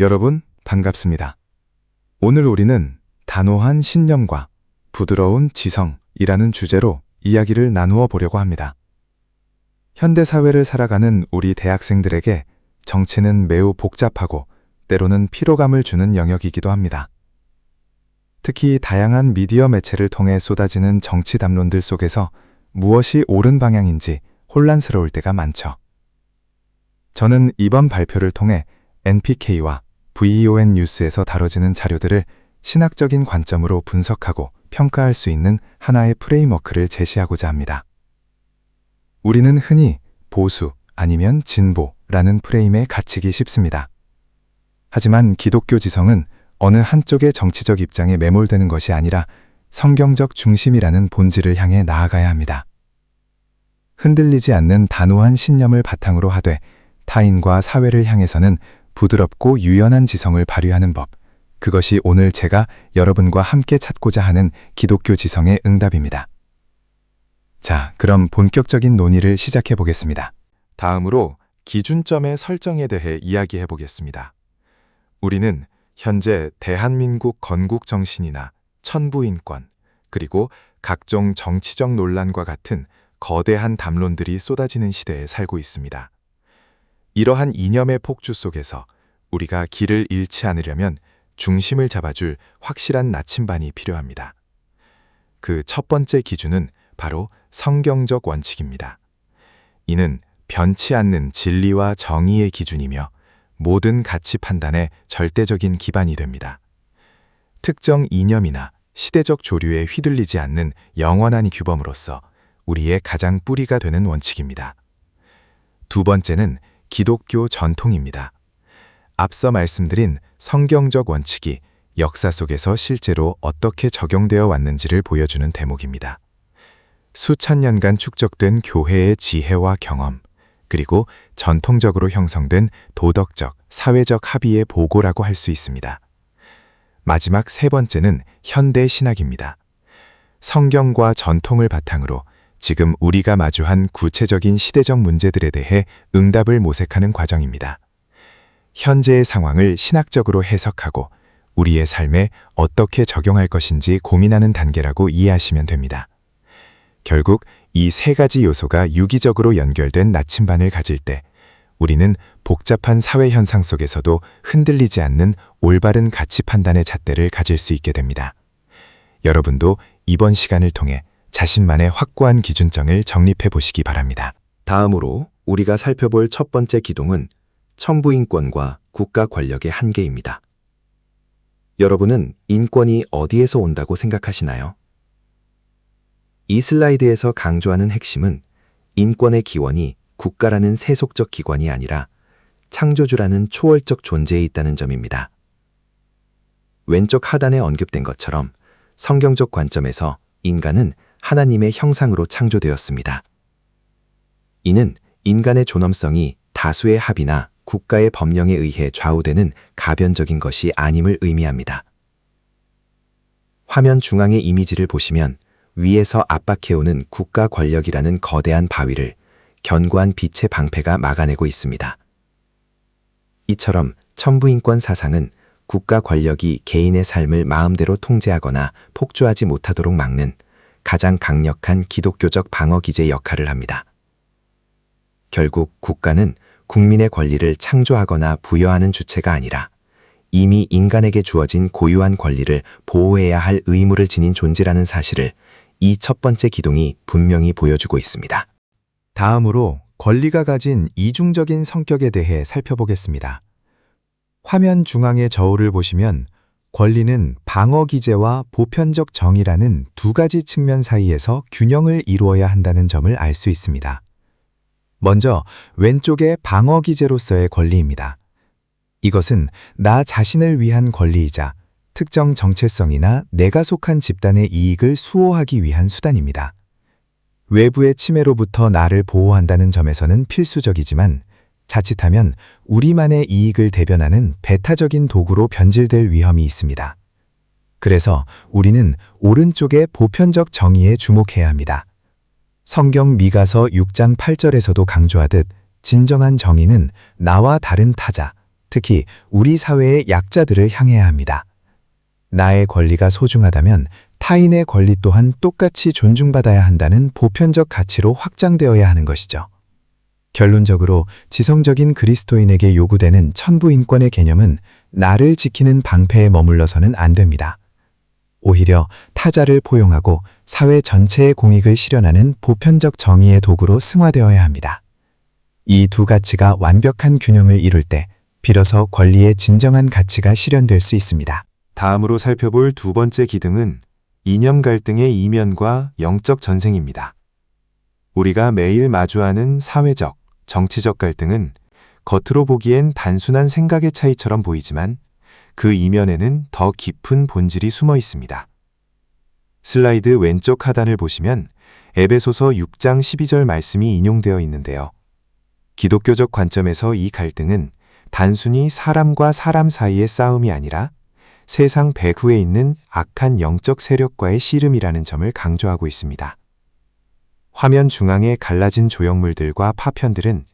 여러분, 반갑습니다. 오늘 우리는 단호한 신념과 부드러운 지성이라는 주제로 이야기를 나누어 보려고 합니다. 현대 사회를 살아가는 우리 대학생들에게 정치는 매우 복잡하고 때로는 피로감을 주는 영역이기도 합니다. 특히 다양한 미디어 매체를 통해 쏟아지는 정치 담론들 속에서 무엇이 옳은 방향인지 혼란스러울 때가 많죠. 저는 이번 발표를 통해 NPK와 VON 뉴스에서 다뤄지는 자료들을 신학적인 관점으로 분석하고 평가할 수 있는 하나의 프레임워크를 제시하고자 합니다. 우리는 흔히 보수 아니면 진보라는 프레임에 갇히기 쉽습니다. 하지만 기독교 지성은 어느 한쪽의 정치적 입장에 매몰되는 것이 아니라 성경적 중심이라는 본질을 향해 나아가야 합니다. 흔들리지 않는 단호한 신념을 바탕으로 하되 타인과 사회를 향해서는 부드럽고 유연한 지성을 발휘하는 법, 그것이 오늘 제가 여러분과 함께 찾고자 하는 기독교 지성의 응답입니다. 자, 그럼 본격적인 논의를 시작해 보겠습니다. 다음으로 기준점의 설정에 대해 이야기해 보겠습니다. 우리는 현재 대한민국 건국 정신이나 천부인권, 그리고 각종 정치적 논란과 같은 거대한 담론들이 쏟아지는 시대에 살고 있습니다. 이러한 이념의 폭주 속에서 우리가 길을 잃지 않으려면 중심을 잡아줄 확실한 나침반이 필요합니다. 그 첫 번째 기준은 바로 성경적 원칙입니다. 이는 변치 않는 진리와 정의의 기준이며 모든 가치 판단의 절대적인 기반이 됩니다. 특정 이념이나 시대적 조류에 휘둘리지 않는 영원한 규범으로서 우리의 가장 뿌리가 되는 원칙입니다. 두 번째는 기독교 전통입니다. 앞서 말씀드린 성경적 원칙이 역사 속에서 실제로 어떻게 적용되어 왔는지를 보여주는 대목입니다. 수천 년간 축적된 교회의 지혜와 경험, 그리고 전통적으로 형성된 도덕적, 사회적 합의의 보고라고 할 수 있습니다. 마지막 세 번째는 현대 신학입니다. 성경과 전통을 바탕으로 지금 우리가 마주한 구체적인 시대적 문제들에 대해 응답을 모색하는 과정입니다. 현재의 상황을 신학적으로 해석하고 우리의 삶에 어떻게 적용할 것인지 고민하는 단계라고 이해하시면 됩니다. 결국 이 세 가지 요소가 유기적으로 연결된 나침반을 가질 때 우리는 복잡한 사회 현상 속에서도 흔들리지 않는 올바른 가치 판단의 잣대를 가질 수 있게 됩니다. 여러분도 이번 시간을 통해 자신만의 확고한 기준점을 정립해 보시기 바랍니다. 다음으로 우리가 살펴볼 첫 번째 기둥은 천부인권과 국가 권력의 한계입니다. 여러분은 인권이 어디에서 온다고 생각하시나요? 이 슬라이드에서 강조하는 핵심은 인권의 기원이 국가라는 세속적 기관이 아니라 창조주라는 초월적 존재에 있다는 점입니다. 왼쪽 하단에 언급된 것처럼 성경적 관점에서 인간은 하나님의 형상으로 창조되었습니다. 이는 인간의 존엄성이 다수의 합의나 국가의 법령에 의해 좌우되는 가변적인 것이 아님을 의미합니다. 화면 중앙의 이미지를 보시면 위에서 압박해오는 국가 권력이라는 거대한 바위를 견고한 빛의 방패가 막아내고 있습니다. 이처럼 천부인권 사상은 국가 권력이 개인의 삶을 마음대로 통제하거나 폭주하지 못하도록 막는 가장 강력한 기독교적 방어 기제 역할을 합니다. 결국 국가는 국민의 권리를 창조하거나 부여하는 주체가 아니라 이미 인간에게 주어진 고유한 권리를 보호해야 할 의무를 지닌 존재라는 사실을 이 첫 번째 기둥이 분명히 보여주고 있습니다. 다음으로 권리가 가진 이중적인 성격에 대해 살펴보겠습니다. 화면 중앙의 저울을 보시면 권리는 방어 기제와 보편적 정의라는 두 가지 측면 사이에서 균형을 이루어야 한다는 점을 알 수 있습니다. 먼저 왼쪽의 방어 기제로서의 권리입니다. 이것은 나 자신을 위한 권리이자 특정 정체성이나 내가 속한 집단의 이익을 수호하기 위한 수단입니다. 외부의 침해로부터 나를 보호한다는 점에서는 필수적이지만 자칫하면 우리만의 이익을 대변하는 배타적인 도구로 변질될 위험이 있습니다. 그래서 우리는 오른쪽의 보편적 정의에 주목해야 합니다. 성경 미가서 6장 8절에서도 강조하듯 진정한 정의는 나와 다른 타자, 특히 우리 사회의 약자들을 향해야 합니다. 나의 권리가 소중하다면 타인의 권리 또한 똑같이 존중받아야 한다는 보편적 가치로 확장되어야 하는 것이죠. 결론적으로 지성적인 그리스도인에게 요구되는 천부인권의 개념은 나를 지키는 방패에 머물러서는 안 됩니다. 오히려 타자를 포용하고 사회 전체의 공익을 실현하는 보편적 정의의 도구로 승화되어야 합니다. 이 두 가치가 완벽한 균형을 이룰 때 비로소 권리의 진정한 가치가 실현될 수 있습니다. 다음으로 살펴볼 두 번째 기둥은 이념 갈등의 이면과 영적 전생입니다. 우리가 매일 마주하는 사회적, 정치적 갈등은 겉으로 보기엔 단순한 생각의 차이처럼 보이지만 그 이면에는 더 깊은 본질이 숨어 있습니다. 슬라이드 왼쪽 하단을 보시면 에베소서 6장 12절 말씀이 인용되어 있는데요. 기독교적 관점에서 이 갈등은 단순히 사람과 사람 사이의 싸움이 아니라 세상 배후에 있는 악한 영적 세력과의 씨름이라는 점을 강조하고 있습니다. 화면 중앙에 갈라진 조형물들과 파편들은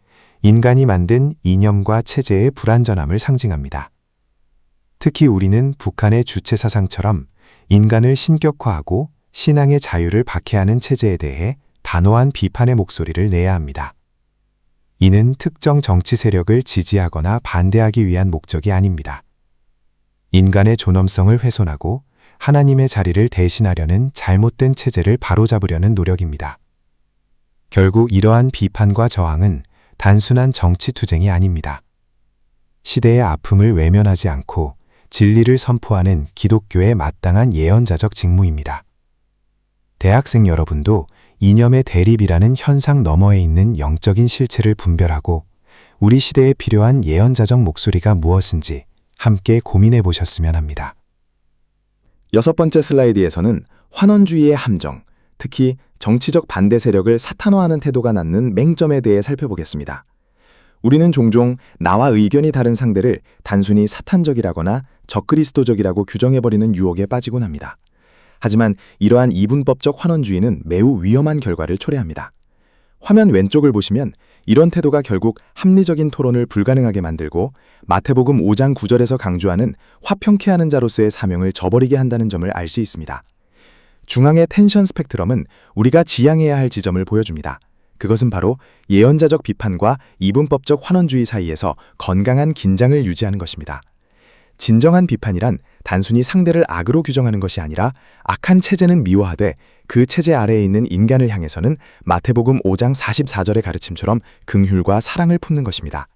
인간이 만든 이념과 체제의 불완전함을 상징합니다. 특히 우리는 북한의 주체 사상처럼 인간을 신격화하고 신앙의 자유를 박해하는 체제에 대해 단호한 비판의 목소리를 내야 합니다. 이는 특정 정치 세력을 지지하거나 반대하기 위한 목적이 아닙니다. 인간의 존엄성을 훼손하고 하나님의 자리를 대신하려는 잘못된 체제를 바로잡으려는 노력입니다. 결국 이러한 비판과 저항은 단순한 정치 투쟁이 아닙니다. 시대의 아픔을 외면하지 않고 진리를 선포하는 기독교의 마땅한 예언자적 직무입니다. 대학생 여러분도 이념의 대립이라는 현상 너머에 있는 영적인 실체를 분별하고 우리 시대에 필요한 예언자적 목소리가 무엇인지 함께 고민해 보셨으면 합니다. 여섯 번째 슬라이드에서는 환원주의의 함정, 특히 정치적 반대 세력을 사탄화하는 태도가 낳는 맹점에 대해 살펴보겠습니다. 우리는 종종 나와 의견이 다른 상대를 단순히 사탄적이라거나 적그리스도적이라고 규정해버리는 유혹에 빠지곤 합니다. 하지만 이러한 이분법적 환원주의는 매우 위험한 결과를 초래합니다. 화면 왼쪽을 보시면 이런 태도가 결국 합리적인 토론을 불가능하게 만들고 마태복음 5장 9절에서 강조하는 화평케 하는 자로서의 사명을 저버리게 한다는 점을 알 수 있습니다. 중앙의 텐션 스펙트럼은 우리가 지향해야 할 지점을 보여줍니다. 그것은 바로 예언자적 비판과 이분법적 환원주의 사이에서 건강한 긴장을 유지하는 것입니다. 진정한 비판이란 단순히 상대를 악으로 규정하는 것이 아니라 악한 체제는 미워하되 그 체제 아래에 있는 인간을 향해서는 마태복음 5장 44절의 가르침처럼 긍휼과 사랑을 품는 것입니다.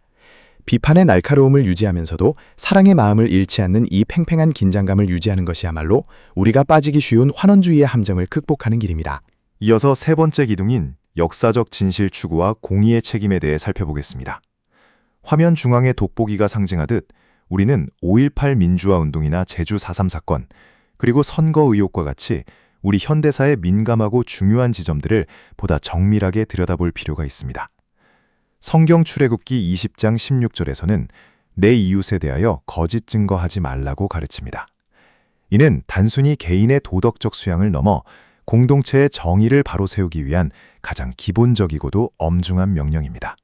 비판의 날카로움을 유지하면서도 사랑의 마음을 잃지 않는 이 팽팽한 긴장감을 유지하는 것이야말로 우리가 빠지기 쉬운 환원주의의 함정을 극복하는 길입니다. 이어서 세 번째 기둥인 역사적 진실 추구와 공의의 책임에 대해 살펴보겠습니다. 화면 중앙의 돋보기가 상징하듯 우리는 5.18 민주화 운동이나 제주 4.3 사건, 그리고 선거 의혹과 같이 우리 현대사의 민감하고 중요한 지점들을 보다 정밀하게 들여다볼 필요가 있습니다. 성경 출애굽기 20장 16절에서는 내 이웃에 대하여 거짓 증거하지 말라고 가르칩니다. 이는 단순히 개인의 도덕적 수양을 넘어 공동체의 정의를 바로 세우기 위한 가장 기본적이고도 엄중한 명령입니다.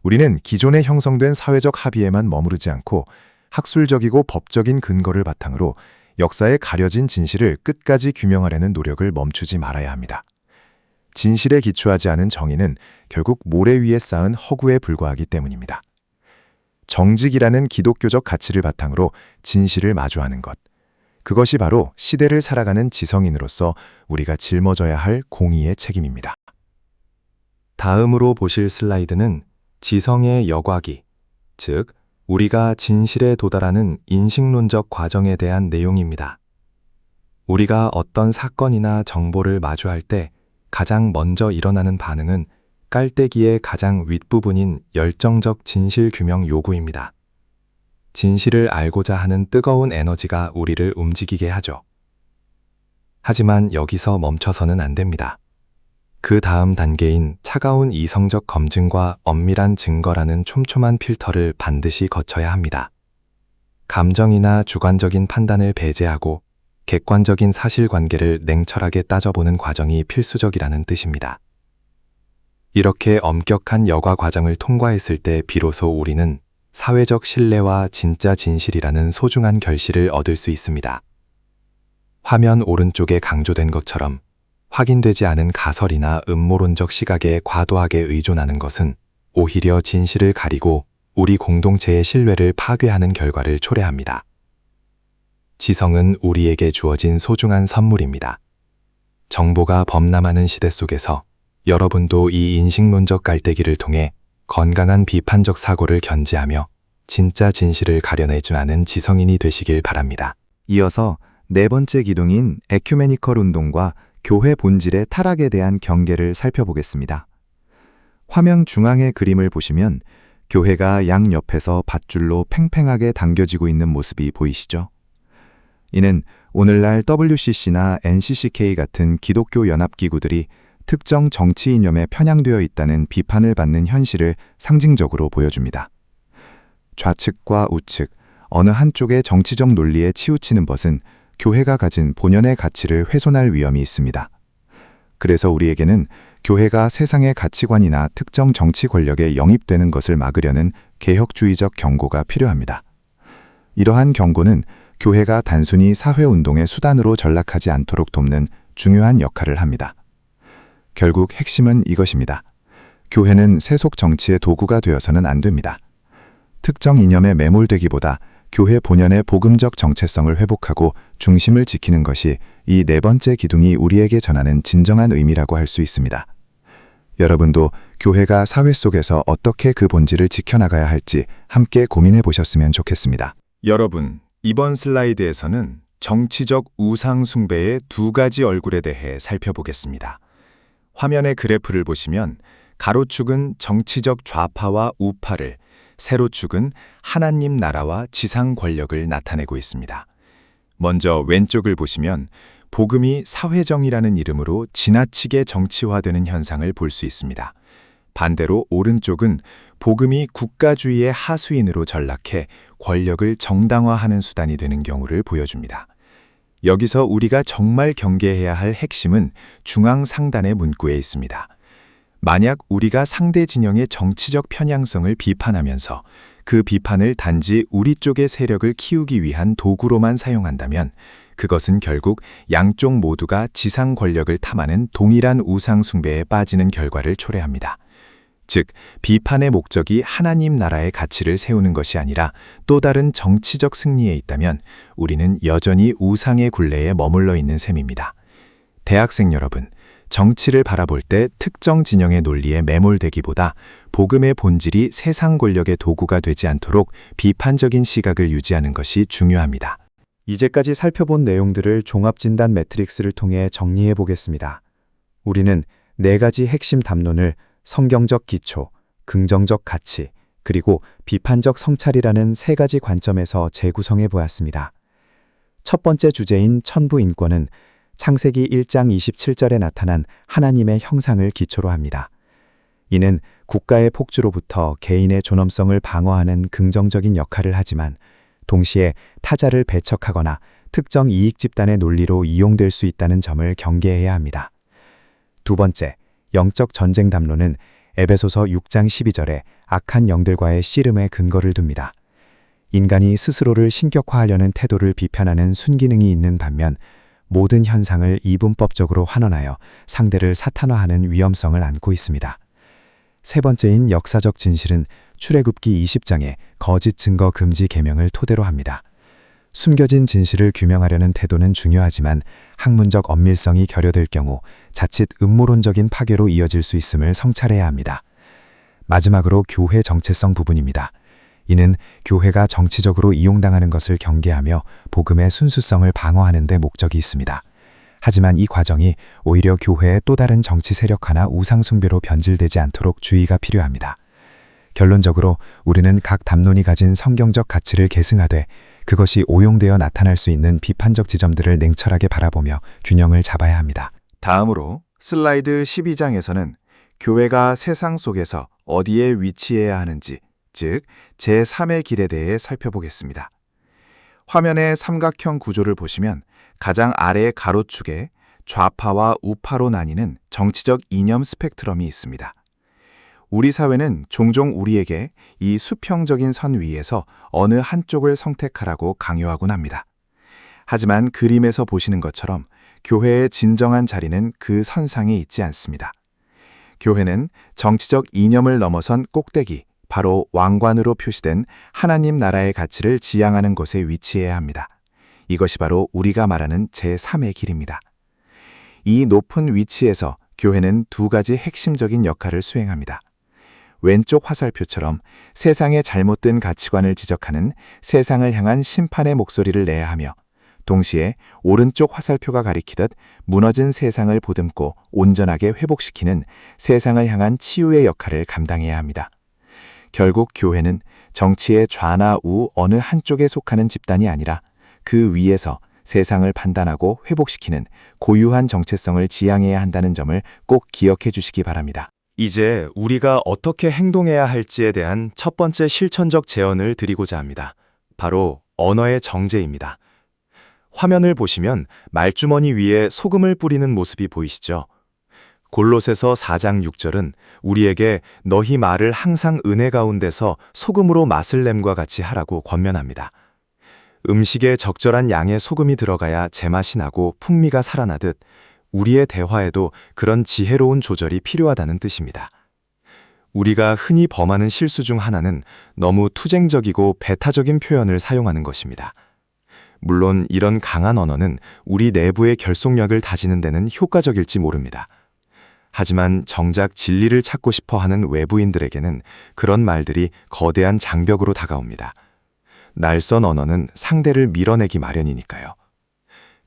우리는 기존에 형성된 사회적 합의에만 머무르지 않고 학술적이고 법적인 근거를 바탕으로 역사의 가려진 진실을 끝까지 규명하려는 노력을 멈추지 말아야 합니다. 진실에 기초하지 않은 정의는 결국 모래 위에 쌓은 허구에 불과하기 때문입니다. 정직이라는 기독교적 가치를 바탕으로 진실을 마주하는 것, 그것이 바로 시대를 살아가는 지성인으로서 우리가 짊어져야 할 공의의 책임입니다. 다음으로 보실 슬라이드는 지성의 여과기, 즉 우리가 진실에 도달하는 인식론적 과정에 대한 내용입니다. 우리가 어떤 사건이나 정보를 마주할 때 가장 먼저 일어나는 반응은 깔때기의 가장 윗부분인 열정적 진실 규명 요구입니다. 진실을 알고자 하는 뜨거운 에너지가 우리를 움직이게 하죠. 하지만 여기서 멈춰서는 안 됩니다. 그 다음 단계인 차가운 이성적 검증과 엄밀한 증거라는 촘촘한 필터를 반드시 거쳐야 합니다. 감정이나 주관적인 판단을 배제하고 객관적인 사실관계를 냉철하게 따져보는 과정이 필수적이라는 뜻입니다. 이렇게 엄격한 여과 과정을 통과했을 때 비로소 우리는 사회적 신뢰와 진짜 진실이라는 소중한 결실을 얻을 수 있습니다. 화면 오른쪽에 강조된 것처럼 확인되지 않은 가설이나 음모론적 시각에 과도하게 의존하는 것은 오히려 진실을 가리고 우리 공동체의 신뢰를 파괴하는 결과를 초래합니다. 지성은 우리에게 주어진 소중한 선물입니다. 정보가 범람하는 시대 속에서 여러분도 이 인식론적 깔때기를 통해 건강한 비판적 사고를 견지하며 진짜 진실을 가려내주는 지성인이 되시길 바랍니다. 이어서 네 번째 기둥인 에큐메니컬 운동과 교회 본질의 타락에 대한 경계를 살펴보겠습니다. 화면 중앙의 그림을 보시면 교회가 양옆에서 밧줄로 팽팽하게 당겨지고 있는 모습이 보이시죠? 이는 오늘날 WCC나 NCCK 같은 기독교 연합기구들이 특정 정치 이념에 편향되어 있다는 비판을 받는 현실을 상징적으로 보여줍니다. 좌측과 우측, 어느 한쪽의 정치적 논리에 치우치는 것은 교회가 가진 본연의 가치를 훼손할 위험이 있습니다. 그래서 우리에게는 교회가 세상의 가치관이나 특정 정치 권력에 영입되는 것을 막으려는 개혁주의적 경고가 필요합니다. 이러한 경고는 교회가 단순히 사회운동의 수단으로 전락하지 않도록 돕는 중요한 역할을 합니다. 결국 핵심은 이것입니다. 교회는 세속 정치의 도구가 되어서는 안 됩니다. 특정 이념에 매몰되기보다 교회 본연의 복음적 정체성을 회복하고 중심을 지키는 것이 이 네 번째 기둥이 우리에게 전하는 진정한 의미라고 할 수 있습니다. 여러분도 교회가 사회 속에서 어떻게 그 본질을 지켜나가야 할지 함께 고민해 보셨으면 좋겠습니다. 여러분, 이번 슬라이드에서는 정치적 우상 숭배의 두 가지 얼굴에 대해 살펴보겠습니다. 화면의 그래프를 보시면 가로축은 정치적 좌파와 우파를, 세로축은 하나님 나라와 지상 권력을 나타내고 있습니다. 먼저 왼쪽을 보시면 복음이 사회정의라는 이름으로 지나치게 정치화되는 현상을 볼 수 있습니다. 반대로 오른쪽은 복음이 국가주의의 하수인으로 전락해 권력을 정당화하는 수단이 되는 경우를 보여줍니다. 여기서 우리가 정말 경계해야 할 핵심은 중앙 상단의 문구에 있습니다. 만약 우리가 상대 진영의 정치적 편향성을 비판하면서 그 비판을 단지 우리 쪽의 세력을 키우기 위한 도구로만 사용한다면 그것은 결국 양쪽 모두가 지상 권력을 탐하는 동일한 우상 숭배에 빠지는 결과를 초래합니다. 즉, 비판의 목적이 하나님 나라의 가치를 세우는 것이 아니라 또 다른 정치적 승리에 있다면 우리는 여전히 우상의 굴레에 머물러 있는 셈입니다. 대학생 여러분, 정치를 바라볼 때 특정 진영의 논리에 매몰되기보다 복음의 본질이 세상 권력의 도구가 되지 않도록 비판적인 시각을 유지하는 것이 중요합니다. 이제까지 살펴본 내용들을 종합진단 매트릭스를 통해 정리해 보겠습니다. 우리는 네 가지 핵심 담론을 성경적 기초, 긍정적 가치, 그리고 비판적 성찰이라는 세 가지 관점에서 재구성해 보았습니다. 첫 번째 주제인 천부인권은 창세기 1장 27절에 나타난 하나님의 형상을 기초로 합니다. 이는 국가의 폭주로부터 개인의 존엄성을 방어하는 긍정적인 역할을 하지만 동시에 타자를 배척하거나 특정 이익 집단의 논리로 이용될 수 있다는 점을 경계해야 합니다. 두 번째, 영적 전쟁 담론은 에베소서 6장 12절에 악한 영들과의 씨름에 근거를 둡니다. 인간이 스스로를 신격화하려는 태도를 비판하는 순기능이 있는 반면 모든 현상을 이분법적으로 환원하여 상대를 사탄화하는 위험성을 안고 있습니다. 세 번째인 역사적 진실은 출애굽기 20장의 거짓 증거 금지 계명을 토대로 합니다. 숨겨진 진실을 규명하려는 태도는 중요하지만 학문적 엄밀성이 결여될 경우 자칫 음모론적인 파괴로 이어질 수 있음을 성찰해야 합니다. 마지막으로 교회 정체성 부분입니다. 이는 교회가 정치적으로 이용당하는 것을 경계하며 복음의 순수성을 방어하는 데 목적이 있습니다. 하지만 이 과정이 오히려 교회의 또 다른 정치 세력화나 우상 숭배로 변질되지 않도록 주의가 필요합니다. 결론적으로 우리는 각 담론이 가진 성경적 가치를 계승하되 그것이 오용되어 나타날 수 있는 비판적 지점들을 냉철하게 바라보며 균형을 잡아야 합니다. 다음으로 슬라이드 12장에서는 교회가 세상 속에서 어디에 위치해야 하는지, 즉 제3의 길에 대해 살펴보겠습니다. 화면의 삼각형 구조를 보시면 가장 아래 가로축에 좌파와 우파로 나뉘는 정치적 이념 스펙트럼이 있습니다. 우리 사회는 종종 우리에게 이 수평적인 선 위에서 어느 한쪽을 선택하라고 강요하곤 합니다. 하지만 그림에서 보시는 것처럼 교회의 진정한 자리는 그 선상에 있지 않습니다. 교회는 정치적 이념을 넘어선 꼭대기, 바로 왕관으로 표시된 하나님 나라의 가치를 지향하는 곳에 위치해야 합니다. 이것이 바로 우리가 말하는 제3의 길입니다. 이 높은 위치에서 교회는 두 가지 핵심적인 역할을 수행합니다. 왼쪽 화살표처럼 세상의 잘못된 가치관을 지적하는 세상을 향한 심판의 목소리를 내야 하며, 동시에 오른쪽 화살표가 가리키듯 무너진 세상을 보듬고 온전하게 회복시키는 세상을 향한 치유의 역할을 감당해야 합니다. 결국 교회는 정치의 좌나 우 어느 한쪽에 속하는 집단이 아니라 그 위에서 세상을 판단하고 회복시키는 고유한 정체성을 지향해야 한다는 점을 꼭 기억해 주시기 바랍니다. 이제 우리가 어떻게 행동해야 할지에 대한 첫 번째 실천적 제언을 드리고자 합니다. 바로 언어의 정제입니다. 화면을 보시면 말주머니 위에 소금을 뿌리는 모습이 보이시죠? 골로새서 4장 6절은 우리에게 너희 말을 항상 은혜 가운데서 소금으로 맛을 냄과 같이 하라고 권면합니다. 음식에 적절한 양의 소금이 들어가야 제맛이 나고 풍미가 살아나듯 우리의 대화에도 그런 지혜로운 조절이 필요하다는 뜻입니다. 우리가 흔히 범하는 실수 중 하나는 너무 투쟁적이고 배타적인 표현을 사용하는 것입니다. 물론 이런 강한 언어는 우리 내부의 결속력을 다지는 데는 효과적일지 모릅니다. 하지만 정작 진리를 찾고 싶어 하는 외부인들에게는 그런 말들이 거대한 장벽으로 다가옵니다. 날선 언어는 상대를 밀어내기 마련이니까요.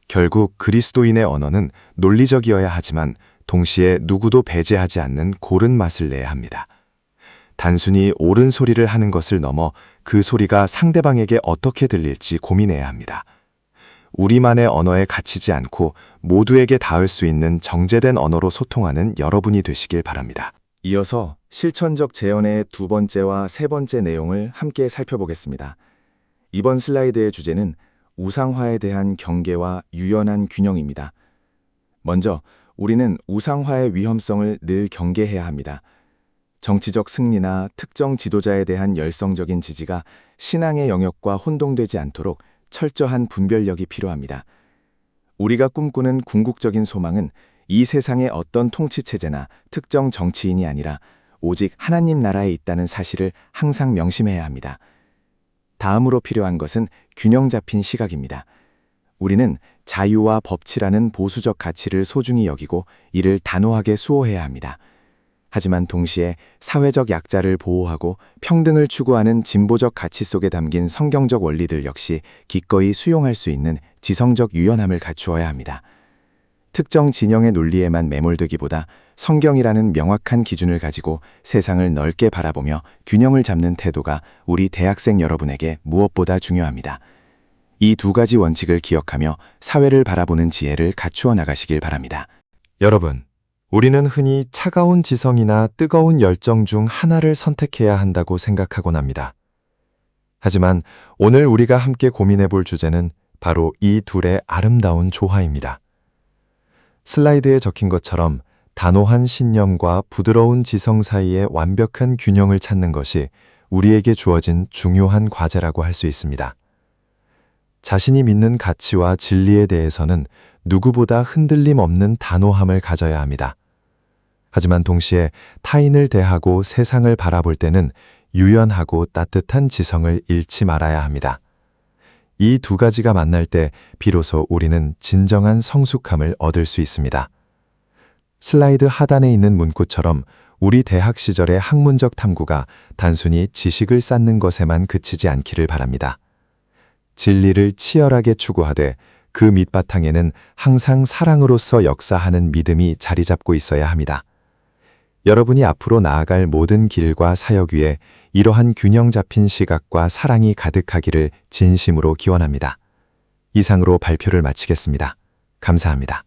결국 그리스도인의 언어는 논리적이어야 하지만 동시에 누구도 배제하지 않는 고른 맛을 내야 합니다. 단순히 옳은 소리를 하는 것을 넘어 그 소리가 상대방에게 어떻게 들릴지 고민해야 합니다. 우리만의 언어에 갇히지 않고 모두에게 닿을 수 있는 정제된 언어로 소통하는 여러분이 되시길 바랍니다. 이어서 실천적 제언의 두 번째와 세 번째 내용을 함께 살펴보겠습니다. 이번 슬라이드의 주제는 우상화에 대한 경계와 유연한 균형입니다. 먼저 우리는 우상화의 위험성을 늘 경계해야 합니다. 정치적 승리나 특정 지도자에 대한 열성적인 지지가 신앙의 영역과 혼동되지 않도록 철저한 분별력이 필요합니다. 우리가 꿈꾸는 궁극적인 소망은 이 세상의 어떤 통치체제나 특정 정치인이 아니라 오직 하나님 나라에 있다는 사실을 항상 명심해야 합니다. 다음으로 필요한 것은 균형 잡힌 시각입니다. 우리는 자유와 법치라는 보수적 가치를 소중히 여기고 이를 단호하게 수호해야 합니다. 하지만 동시에 사회적 약자를 보호하고 평등을 추구하는 진보적 가치 속에 담긴 성경적 원리들 역시 기꺼이 수용할 수 있는 지성적 유연함을 갖추어야 합니다. 특정 진영의 논리에만 매몰되기보다 성경이라는 명확한 기준을 가지고 세상을 넓게 바라보며 균형을 잡는 태도가 우리 대학생 여러분에게 무엇보다 중요합니다. 이 두 가지 원칙을 기억하며 사회를 바라보는 지혜를 갖추어 나가시길 바랍니다. 여러분, 우리는 흔히 차가운 지성이나 뜨거운 열정 중 하나를 선택해야 한다고 생각하곤 합니다. 하지만 오늘 우리가 함께 고민해 볼 주제는 바로 이 둘의 아름다운 조화입니다. 슬라이드에 적힌 것처럼 단호한 신념과 부드러운 지성 사이의 완벽한 균형을 찾는 것이 우리에게 주어진 중요한 과제라고 할 수 있습니다. 자신이 믿는 가치와 진리에 대해서는 누구보다 흔들림 없는 단호함을 가져야 합니다. 하지만 동시에 타인을 대하고 세상을 바라볼 때는 유연하고 따뜻한 지성을 잃지 말아야 합니다. 이 두 가지가 만날 때 비로소 우리는 진정한 성숙함을 얻을 수 있습니다. 슬라이드 하단에 있는 문구처럼 우리 대학 시절의 학문적 탐구가 단순히 지식을 쌓는 것에만 그치지 않기를 바랍니다. 진리를 치열하게 추구하되 그 밑바탕에는 항상 사랑으로서 역사하는 믿음이 자리 잡고 있어야 합니다. 여러분이 앞으로 나아갈 모든 길과 사역 위에 이러한 균형 잡힌 시각과 사랑이 가득하기를 진심으로 기원합니다. 이상으로 발표를 마치겠습니다. 감사합니다.